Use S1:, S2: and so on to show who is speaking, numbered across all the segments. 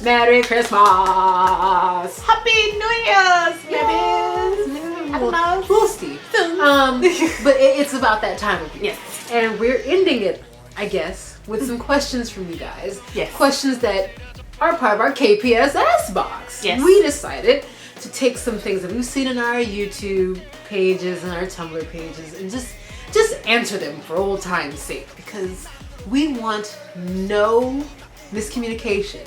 S1: Merry Christmas!
S2: Happy New Year's, babies!
S1: We'll see. But it's about that time of year.
S2: Yes.
S1: And we're ending it, I guess, with some questions from you guys.
S2: Yes.
S1: Questions that are part of our KpopSavant box.
S2: Yes.
S1: We decided to take some things that we've seen in our YouTube pages and our Tumblr pages and just answer them for old time's sake, because we want no miscommunication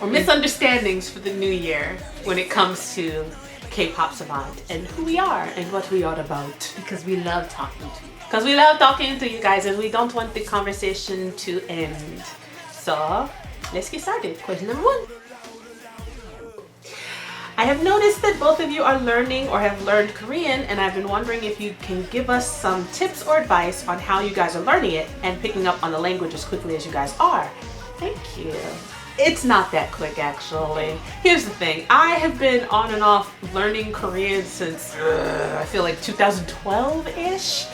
S2: Or misunderstandings for the new year when it comes to KpopSavant and who we are and what we are about.
S1: because we love talking to you.
S2: Because we love talking to you guys and we don't want the conversation to end. So, let's get started.
S1: Question number 1.
S2: I have noticed that both of you are learning or have learned Korean, and I've been wondering if you can give us some tips or advice on how you guys are learning it and picking up on the language as quickly as you guys are. Thank you. It's not that quick, actually. Here's the thing. I have been on and off learning Korean since, I feel like 2012-ish.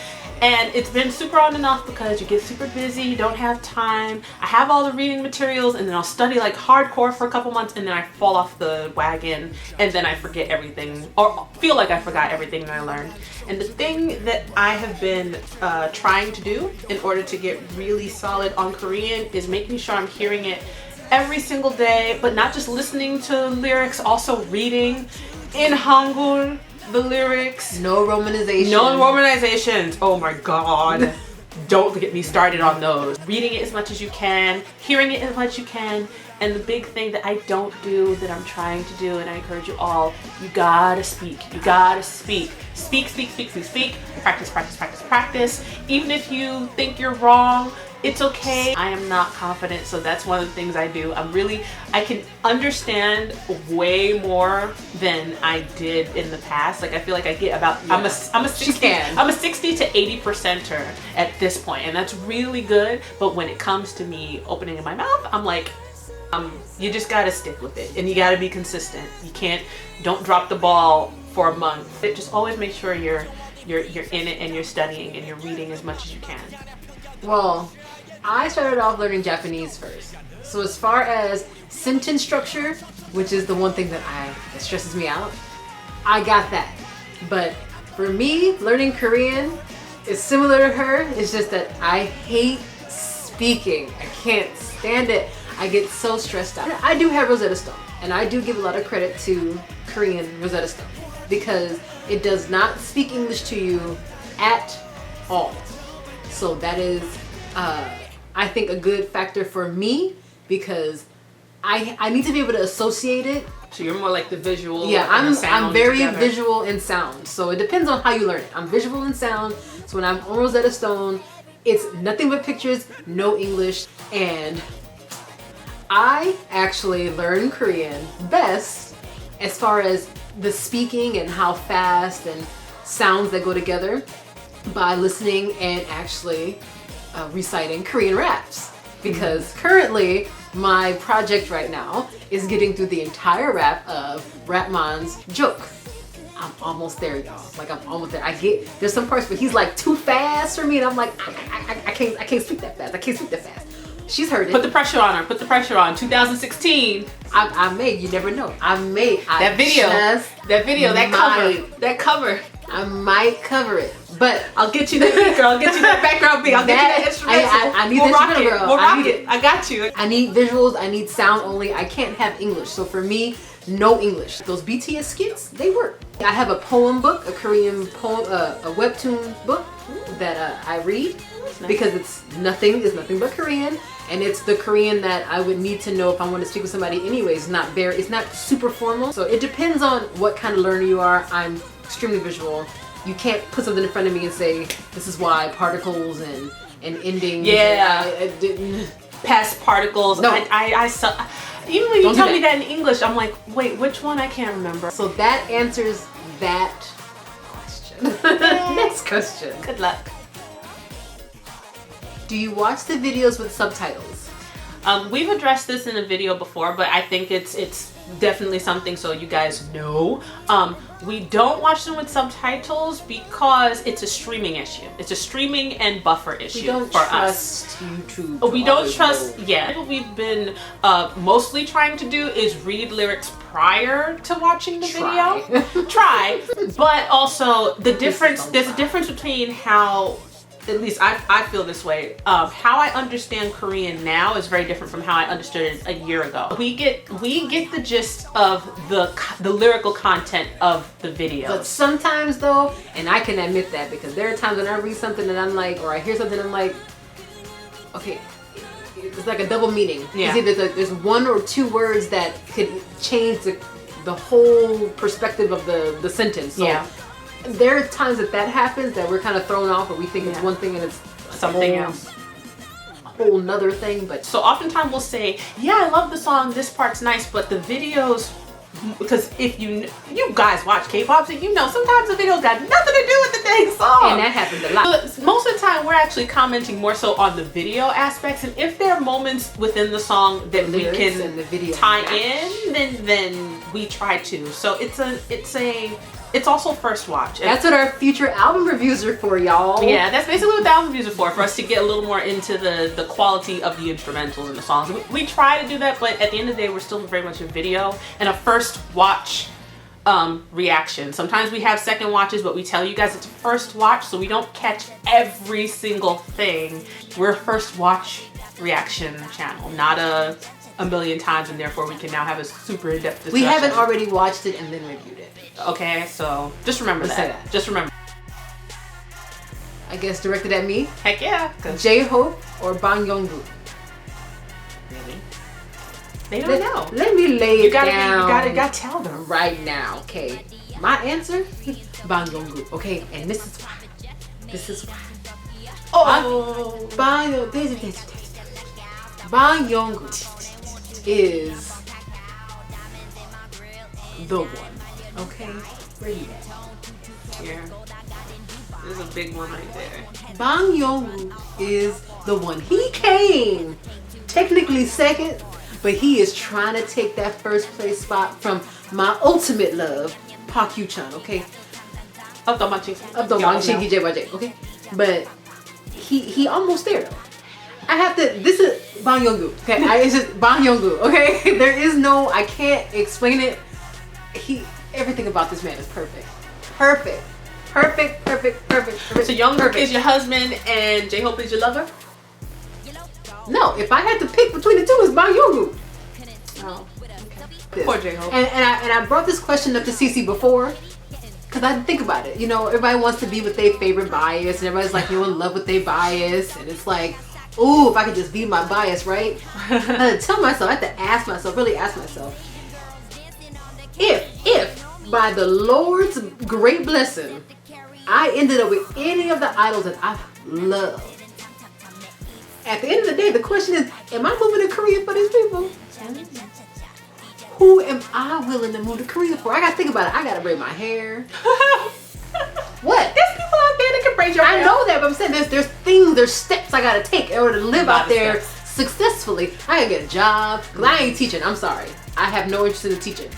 S2: And it's been super on and off because you get super busy, you don't have time. I have all the reading materials and then I'll study like hardcore for a couple months and then I fall off the wagon and then I forget everything, or feel like I forgot everything that I learned. And the thing that I have been trying to do in order to get really solid on Korean is making sure I'm hearing it every single day, but not just listening to lyrics, also reading in Hangul the lyrics.
S1: No romanization.
S2: No romanizations. Oh my god. Don't get me started on those. Reading it as much as you can, hearing it as much as you can, and the big thing that I don't do that I'm trying to do, and I encourage you all, you gotta speak. You gotta speak. Speak, speak, speak, speak, speak. Practice, practice, practice, practice. Even if you think you're wrong, it's okay. I am not confident, so that's one of the things I do. I can understand way more than I did in the past. Like I feel like I get about, I'm a 60 to 80%er at this point, and that's really good. But when it comes to me opening my mouth, I'm like, you just gotta stick with it, and you gotta be consistent. Don't drop the ball for a month. Just always make sure you're in it and you're studying and you're reading as much as you can.
S1: Well, I started off learning Japanese first. So as far as sentence structure, which is the one thing that stresses me out, I got that. But for me, learning Korean is similar to her. It's just that I hate speaking. I can't stand it. I get so stressed out. I do have Rosetta Stone, and I do give a lot of credit to Korean Rosetta Stone because it does not speak English to you at all. So that is I think a good factor for me because I need to be able to associate it.
S2: So you're more like the visual.
S1: Yeah,
S2: and
S1: I'm very
S2: together.
S1: visual and sound. So it depends on how you learn it. I'm visual and sound. So when I'm on Rosetta Stone, it's nothing but pictures, no English, and I actually learn Korean best as far as the speaking and how fast and sounds that go together by listening and actually reciting Korean raps, because currently my project right now is getting through the entire rap of Rapmon's Joke. I'm almost there, y'all. Like I'm almost there. There's some parts where he's like too fast for me, and I'm like I can't speak that fast. I can't speak that fast. She's heard it.
S2: Put the pressure on her. Put the pressure on. 2016.
S1: I may. You never know. That
S2: cover.
S1: I might cover it, but
S2: I'll get you that beat, girl. I'll get you that background beat. I'll get you that instrumental.
S1: I need that girl.
S2: We'll rock it. I got you.
S1: I need visuals. I need sound only. I can't have English. So for me, no English. Those BTS skits, they work. I have a poem book, a Korean poem, a webtoon book that I read because it's nothing but Korean, and it's the Korean that I would need to know if I want to speak with somebody anyways. It's not super formal. So it depends on what kind of learner you are. I'm extremely visual. You can't put something in front of me and say, this is why particles and endings.
S2: Yeah.
S1: I didn't.
S2: Past particles.
S1: No.
S2: I suck. Even when you tell me that in English, I'm like, wait, which one? I can't remember.
S1: So that answers that question. Next question.
S2: Good luck.
S1: Do you watch the videos with subtitles?
S2: We've addressed this in a video before, but I think it's definitely something so you guys know. We don't watch them with subtitles because it's a streaming issue. It's a streaming and buffer issue
S1: we don't
S2: for
S1: trust
S2: us.
S1: YouTube.
S2: We don't trust, yeah. What we've been mostly trying to do is read lyrics prior to watching the video. Try. But also the difference, there's a difference between how, at least I feel this way, how I understand Korean now is very different from how I understood it a year ago. We get the gist of the lyrical content of the video.
S1: But sometimes though, and I can admit that because there are times when I read something and I'm like, or I hear something and I'm like, okay, it's like a double meaning.
S2: Yeah.
S1: It's either there's one or two words that could change the whole perspective of the sentence. So
S2: yeah.
S1: there are times that happens that we're kind of thrown off, or we think it's one thing and it's
S2: something else,
S1: a whole nother thing. But
S2: so oftentimes we'll say, yeah, I love the song, this part's nice, but the videos, because if you guys watch K-pop, so you know sometimes the videos got nothing to do with the dang song.
S1: And that happens a lot.
S2: But most of the time we're actually commenting more so on the video aspects, and if there are moments within the song that we can
S1: and the video
S2: tie in, then we try to. So it's also first watch.
S1: That's what our future album reviews are for, y'all.
S2: Yeah, that's basically what the album reviews are for us to get a little more into the quality of the instrumentals and the songs. We try to do that, but at the end of the day, we're still very much a video and a first watch reaction. Sometimes we have second watches, but we tell you guys it's a first watch, so we don't catch every single thing. We're a first watch reaction channel, not a million times, and therefore we can now have a super in-depth discussion.
S1: We haven't already watched it and then reviewed it.
S2: Okay, so just remember that. Just remember.
S1: I guess directed at me.
S2: Heck yeah.
S1: J-Hope or Bang Young-gu?
S2: Really? They don't know.
S1: Let me lay it down.
S2: You gotta tell them
S1: right now. Okay. My answer, Bang Young-gu. Okay, and this is why. This is why.
S2: Oh.
S1: Bang Young-gu is the one. Okay, where you at?
S2: Yeah, there's a big one right there.
S1: Bang Young-gu is the one. He came technically second, but he is trying to take that first place spot from my ultimate love, Park Yoo-chan. Okay, okay, but he almost there though. I have to. This is Bang Young-gu. Okay, it's just Bang Young-gu. Okay, there is no. I can't explain it. Everything about this man is perfect. Perfect.
S2: So Young-gu is your husband and J-Hope is your lover?
S1: No, if I had to pick between the two, it's Bang Young-gu.
S2: Oh, okay. Poor J-Hope.
S1: And I brought this question up to Cece before, because I think about it. You know, everybody wants to be with their favorite bias, and everybody's like, you're in love with their bias, and it's like, ooh, if I could just be my bias, right? I had to tell myself, I had to ask myself, really ask myself, if by the Lord's great blessing, I ended up with any of the idols that I love, at the end of the day, the question is, am I moving to Korea for these people? Who am I willing to move to Korea for? I gotta think about it. I gotta braid my hair. What?
S2: There's people out there that can braid your hair.
S1: I know that, but I'm saying there's steps I gotta take in order to live out there successfully. I gotta get a job, because I ain't teaching. I'm sorry. I have no interest in teaching.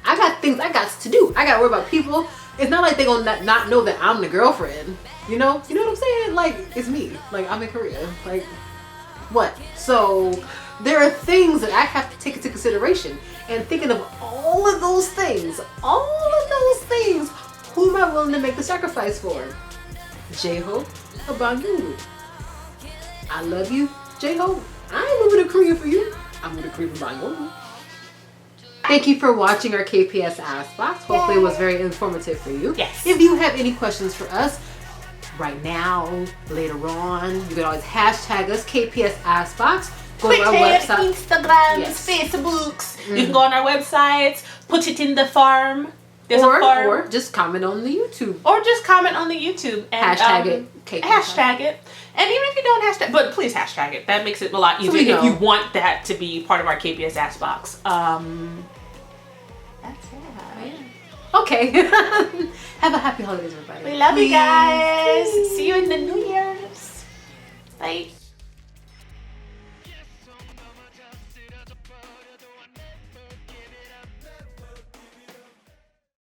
S1: I got things I got to do. I gotta worry about people. It's not like they gonna not know that I'm the girlfriend. You know what I'm saying? Like, it's me. Like, I'm in Korea. Like, what? So there are things that I have to take into consideration. And thinking of all of those things, who am I willing to make the sacrifice for? J-Hope or Bang Young-gu? I love you, J-Hope. I ain't moving to Korea for you. I'm moving to Korea for Bang Young-gu. Thank you for watching our KPS Ask Box. Hopefully it was very informative for you.
S2: Yes.
S1: If you have any questions for us, right now, later on, you can always hashtag us, KPS Ask Box. Go to our website.
S2: Instagrams, Facebooks. You can go on our websites, put it in the farm. There's a farm.
S1: Or just comment on the YouTube.
S2: Or just comment on the YouTube. And,
S1: hashtag it.
S2: Hashtag it. And even if you don't hashtag, but please hashtag it. That makes it a lot easier if you want that to be part of our KPS Ask Box. That's it.
S1: Okay. Have a happy holidays, everybody.
S2: We love you guys. See you in the New Year's. Bye.